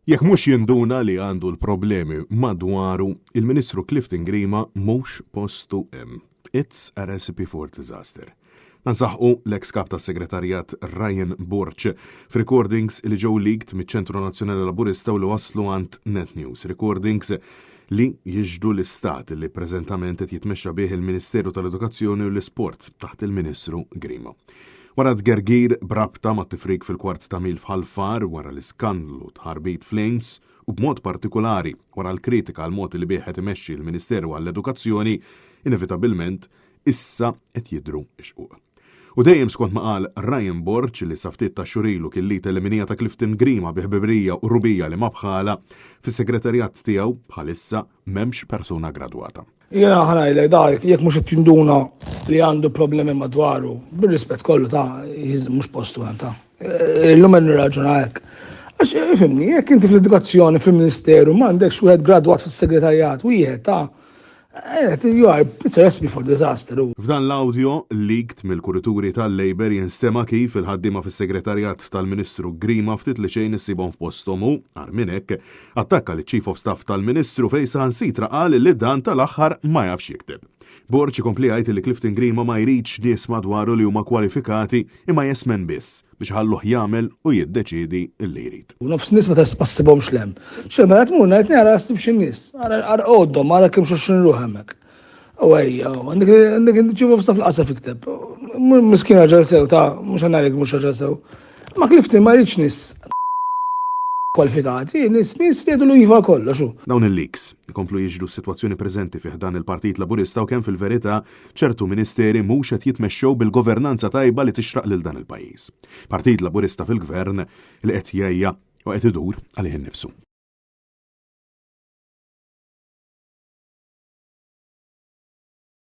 Jekk mhux jinduna li għandu l-problemi madwaru, il-Ministru Clifton Grima mhux postu hemm. It's a recipe for disaster. Nansaħqu l-ex kap tas-Segretarjat Ryan Borch f'recordings li ġew leaked miċ-Ċentru Nazzjonali Laburista u li waslu għand Net News. Recordings li jiġdu l-istat li preżentament qed jitmexxa bih il-Ministeru tal-Edukazzjoni u l-Isport taħt il-Ministru Grima. Wara tgergir brabta ma' tifrik fil-kwart ta' mil f'Ħalfar wara l-iskandlu tħarbit Flames u b'mod partikolari wara l-kritika għal mod li bieħed imexxi l-Ministeru għall-Edukazzjoni, inevitabilment issa qed jidhru x-xquq. U dejjem skont ma qal Ryan Borch li saftit ta' xurilu kien li teleminija ta' Clifton Grima biħbibrija u rubija li ma bħala fis-segretarjat tiegħu bħalissa m'hemmx persuna gradwata. Jena ħanajlek dak, jekk mhux qed tinduna li għandu problemi madwaru, bir-rispett kollu ta' mhux postu ta'. Illum qed nirraġuna hekk. Għax ifhimni, jekk inti fl-edukazzjoni fil-Ministeru m'għandekx wieħed gradwat fis-segretarjat, wieħed ta' it's a recipe for disaster. F'dan l-audio leaked mill-kurituri tal-Labor jinstema kif il-ħaddiema fis-segretarjat tal-Ministru Grima ftit li xejn issibhom f'posthom u għal minn hekk attakka liċ-Chief of Staff tal-Ministru fejn saħansitra qal li dan tal-aħħar ma jafx jikteb. Borch ikompli jgħid li Clifton Grima ma jridx nies madwaru li huma kwalifikati imma jesmen biss biex ħalluh jagħmel u jiddeċiedi li jrid. U nofs nies ma tessibhomx lem. Xemma qed tmurna qed nara stib xi nies, ara qoddhom ara kemm xulxin ruħ hemmhekk. U ejja, għandek ċifu f'staf l-qasaf ikteb. Miskin raġel sew ta' mhux ngħidlek mhux raġel sew. Ma Clifton ma jridx nies kwalifikati, nies jgħidu lu jiva kollox. Dawn il-leaks ikomplu jiġdu s-sitwazzjoni preżenti fih dan il-Partit Laburista u kemm fil-verità ċertu ministeri mhux qed jitmexxew bil-governanza tajba li tixraq lil dan il-pajjiż. Partit Laburista fil-Gvern li qed jgħajja u qed idur għalih innifsu.